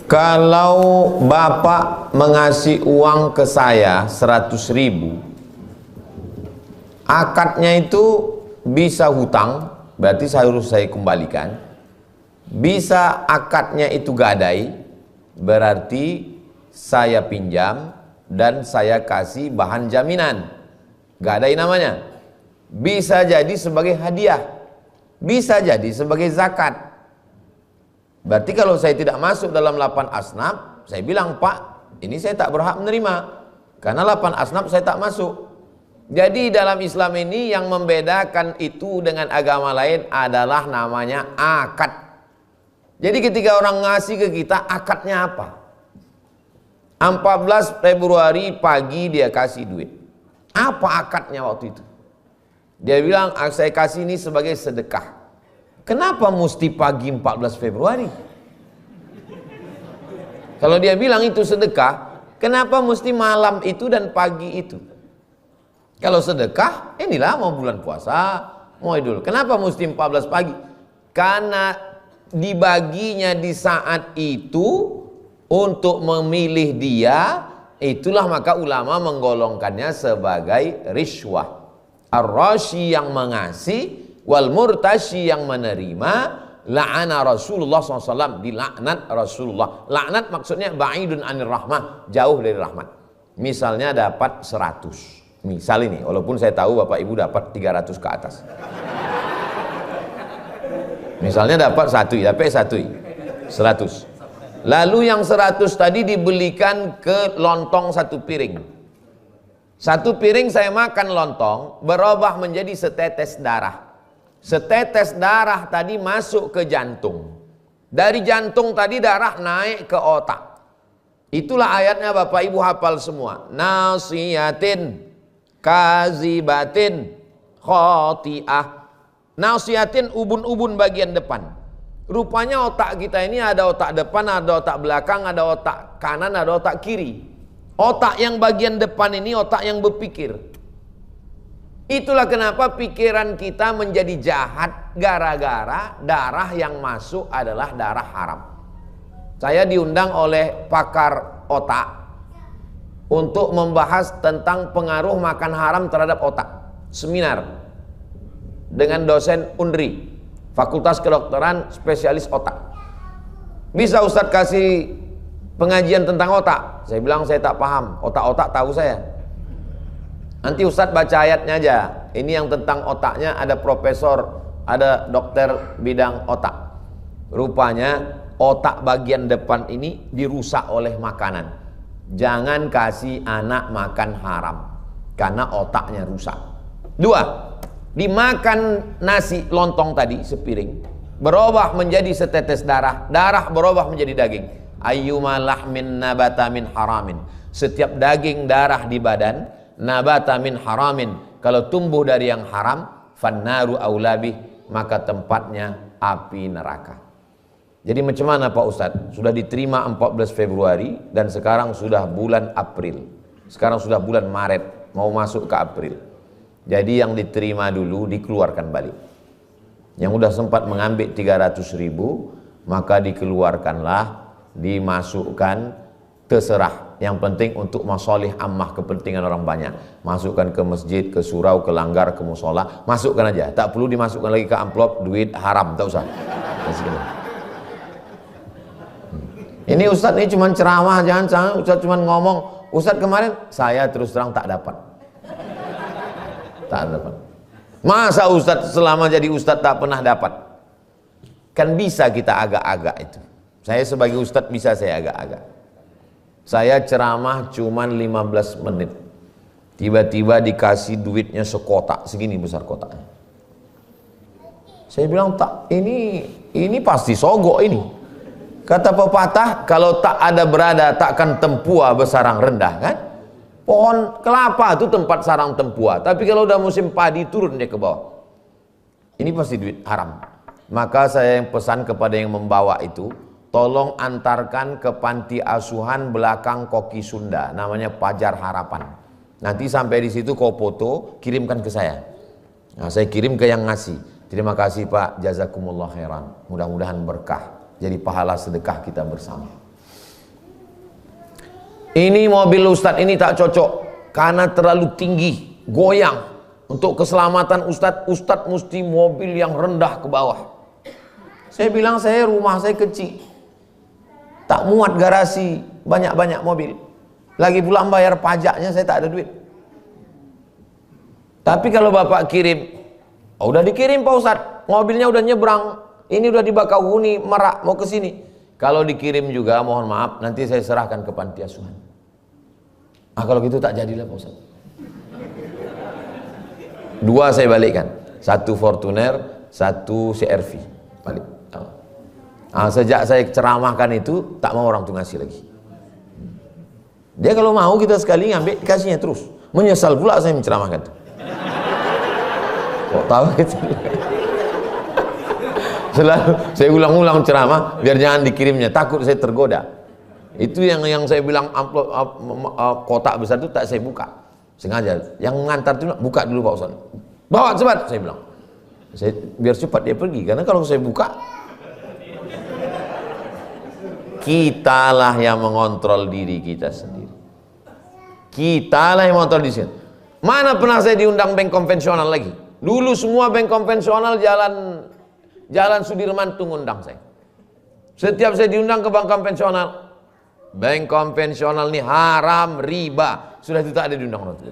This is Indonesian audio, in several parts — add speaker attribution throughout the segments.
Speaker 1: Kalau Bapak mengasih uang ke saya 100.000, akadnya itu bisa hutang, berarti harus saya kembalikan. Bisa akadnya itu gadai, berarti saya pinjam dan saya kasih bahan jaminan. Gadai namanya. Bisa jadi sebagai hadiah, bisa jadi sebagai zakat. Berarti kalau saya tidak masuk dalam 8 asnaf, saya bilang, Pak, ini saya tak berhak menerima, karena 8 asnaf saya tak masuk. Jadi dalam Islam ini yang membedakan itu dengan agama lain adalah namanya akad. Jadi ketika orang ngasih ke kita, akadnya apa? 14 Februari pagi dia kasih duit. Apa akadnya waktu itu? Dia bilang, saya kasih ini sebagai sedekah. Kenapa mesti pagi 14 Februari? Kalau dia bilang itu sedekah, kenapa mesti malam itu dan pagi itu? Kalau sedekah, inilah mau bulan puasa, mau Idul. Kenapa mesti 14 pagi? Karena dibaginya di saat itu untuk memilih dia, itulah maka ulama menggolongkannya sebagai riswah. Ar-rashi yang mengasih, wal murtashi yang menerima, la'ana Rasulullah SAW, dilaknat Rasulullah. Laknat maksudnya ba'idun anir rahmah, jauh dari rahmat. Misalnya dapat 100, misal ini, walaupun saya tahu Bapak Ibu dapat 300 ke atas. Misalnya dapat 100. Lalu yang 100 tadi dibelikan ke lontong 1 piring. 1 piring saya makan lontong, berubah menjadi setetes darah. Setetes darah tadi masuk ke jantung. Dari jantung tadi darah naik ke otak. Itulah ayatnya Bapak Ibu hafal semua. Nasiyatin, kazibatin, khoti'ah. Nasiyatin ubun-ubun bagian depan. Rupanya otak kita ini ada otak depan, ada otak belakang, ada otak kanan, ada otak kiri. Otak yang bagian depan ini otak yang berpikir. Itulah kenapa pikiran kita menjadi jahat gara-gara darah yang masuk adalah darah haram. Saya diundang oleh pakar otak untuk membahas tentang pengaruh makan haram terhadap otak. Seminar dengan dosen Undri, Fakultas Kedokteran spesialis otak. Bisa Ustadz kasih pengajian tentang otak? Saya bilang saya tak paham, otak-otak tahu saya. Nanti Ustadz baca ayatnya aja. Ini yang tentang otaknya, ada profesor, ada dokter bidang otak. Rupanya otak bagian depan ini dirusak oleh makanan. Jangan kasih anak makan haram, karena otaknya rusak. 2, dimakan nasi lontong tadi sepiring, berubah menjadi setetes darah, darah berubah menjadi daging. Ayyuma lahmin nabata min haramin. Setiap daging darah di badan nabata min haramin, kalau tumbuh dari yang haram, fannaru aulabih, maka tempatnya api neraka. Jadi macam mana Pak Ustadz? Sudah diterima 14 Februari dan sekarang sudah bulan April. Sekarang sudah bulan Maret, mau masuk ke April. Jadi yang diterima dulu dikeluarkan balik. Yang sudah sempat mengambil 300.000, maka dikeluarkanlah, dimasukkan, terserah. Yang penting untuk masalih ammah, kepentingan orang banyak. Masukkan ke masjid, ke surau, ke langgar, ke musola, masukkan aja. Tak perlu dimasukkan lagi ke amplop duit haram, tak usah. Ini Ustadz ini cuma ceramah, jangan Ustadz cuma ngomong. Ustadz kemarin saya terus terang tak dapat. Tak dapat. Masa Ustadz selama jadi Ustadz tak pernah dapat? Kan bisa kita agak-agak itu. Saya sebagai Ustadz bisa saya agak-agak. Saya ceramah cuman 15 menit. Tiba-tiba dikasih duitnya sekotak, segini besar kotaknya. Saya bilang, tak, ini pasti sogok ini. Kata pepatah, kalau tak ada berada takkan tempua bersarang rendah, kan? Pohon kelapa itu tempat sarang tempua, tapi kalau udah musim padi turun dia ke bawah. Ini pasti duit haram. Maka saya yang pesan kepada yang membawa itu, tolong antarkan ke panti asuhan belakang Koki Sunda, namanya Pajar Harapan. Nanti sampai di situ kau foto, kirimkan ke saya. Nah, saya kirim ke yang ngasih. Terima kasih Pak, jazakumullah khairan. Mudah-mudahan berkah. Jadi pahala sedekah kita bersama. Ini mobil Ustadz ini tak cocok karena terlalu tinggi, goyang. Untuk keselamatan Ustadz mesti mobil yang rendah ke bawah. Saya bilang, rumah saya kecil, tak muat garasi banyak-banyak mobil. Lagi pula bayar pajaknya saya tak ada duit. Tapi kalau Bapak kirim, udah dikirim Pak Ustadz, mobilnya udah nyebrang, ini udah di Bakauheni, Merak, mau ke sini. Kalau dikirim juga, mohon maaf, nanti saya serahkan ke panti asuhan. Kalau gitu tak jadilah Pak Ustadz. 2 saya balikkan, 1 Fortuner, 1 CRV, balik. Sejak saya ceramahkan itu, tak mau orang tuh ngasih lagi. Dia kalau mau kita sekali ngambil, kasihnya terus. Menyesal pula saya menceramahkan. Kok tahu gitu? Selalu saya ulang-ulang ceramah biar jangan dikirimnya, takut saya tergoda. Itu yang saya bilang amplop kotak besar itu tak saya buka sengaja. Yang mengantar itu buka dulu Pak Ustaz, bawa cepat, saya bilang. Biar cepat dia pergi, karena kalau saya buka, kitalah yang mengontrol diri kita sendiri. Kitalah yang mengontrol diri sendiri. Mana pernah saya diundang bank konvensional lagi? Dulu semua bank konvensional Jalan Sudirman tuh ngundang saya. Setiap saya diundang ke bank konvensional nih haram, riba. Sudah itu tak ada diundang orang.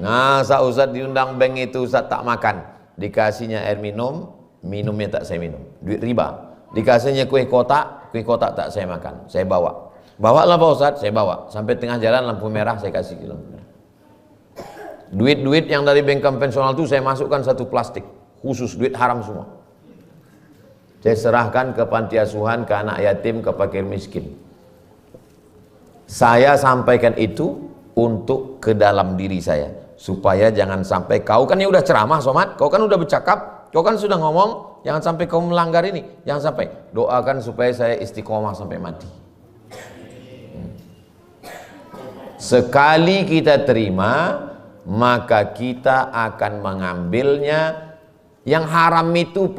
Speaker 1: Ngasa Ustaz diundang bank itu Ustaz tak makan. Dikasihnya air minum, minumnya tak saya minum. Duit riba. Dikasihnya kue kotak tak saya makan. Saya bawa. Bawalah Pak Ustaz, saya bawa. Sampai tengah jalan lampu merah saya kasih lampu merah. Duit-duit yang dari bank konvensional itu saya masukkan satu plastik. Khusus duit haram semua. Saya serahkan ke panti asuhan, ke anak yatim, ke fakir miskin. Saya sampaikan itu untuk ke dalam diri saya, supaya jangan sampai kau kan udah ceramah Somad, kau kan udah bercakap, kau kan sudah ngomong, jangan sampai kau melanggar ini, jangan sampai. Doakan supaya saya istiqomah sampai mati. Sekali kita terima, maka kita akan mengambilnya. Yang haram itu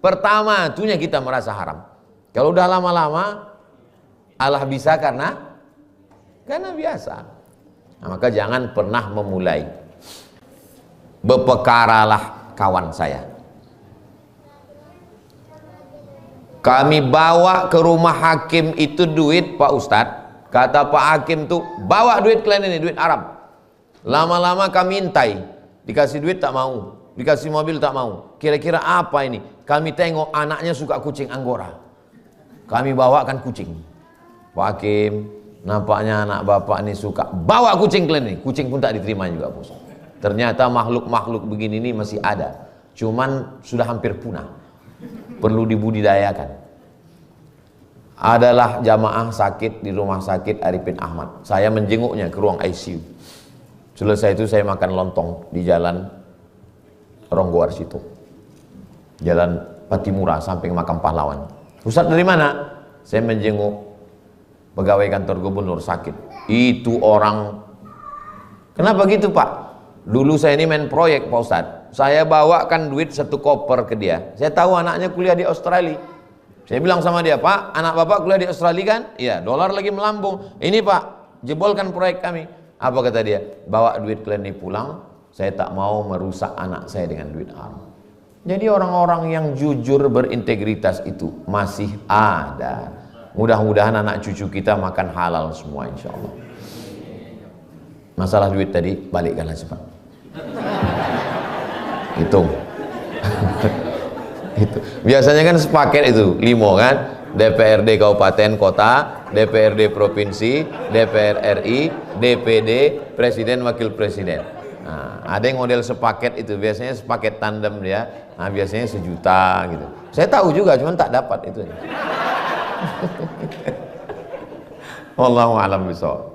Speaker 1: pertama itunya kita merasa haram. Kalau udah lama-lama Allah bisa karena biasa. Nah, maka jangan pernah memulai. Berpekaralah kawan saya. Kami bawa ke rumah hakim itu duit Pak Ustadz. Kata Pak Hakim tuh, bawa duit kalian ini, duit Arab. Lama-lama kami intai. Dikasih duit tak mau, dikasih mobil tak mau. Kira-kira apa ini? Kami tengok anaknya suka kucing Anggora. Kami bawakan kucing. Pak Hakim, nampaknya anak bapak ini suka. Bawa kucing kalian ini. Kucing pun tak diterima juga bos. Ternyata makhluk-makhluk begini ini masih ada. Cuman sudah hampir punah. Perlu dibudidayakan. Adalah jamaah sakit di rumah sakit Arifin Ahmad. Saya menjenguknya ke ruang ICU. Selesai itu saya makan lontong di jalan Ronggowarsito, jalan Patimura, samping makam pahlawan. Ustaz dari mana? Saya menjenguk pegawai kantor gubernur sakit. Itu orang, kenapa gitu Pak? Dulu saya ini main proyek Pak Ustaz. Saya bawakan duit 1 koper ke dia. Saya tahu anaknya kuliah di Australia. Saya bilang sama dia, Pak, anak bapak kuliah di Australia kan? Iya, dolar lagi melambung. Ini Pak, jebolkan proyek kami. Apa kata dia? Bawa duit kalian ini pulang, saya tak mau merusak anak saya dengan duit haram. Jadi orang-orang yang jujur berintegritas itu masih ada. Mudah-mudahan anak cucu kita makan halal semua insya Allah. Masalah duit tadi, balikkanlah cepat. Hitung. Itu. Biasanya kan sepaket itu, 5 kan? DPRD Kabupaten Kota, DPRD Provinsi, DPR RI, DPD, Presiden Wakil Presiden. Nah, ada yang model sepaket itu, biasanya sepaket tandem dia. Nah, biasanya 1 juta gitu. Saya tahu juga, cuman tak dapat itu. Wallahu a'lam bishawab.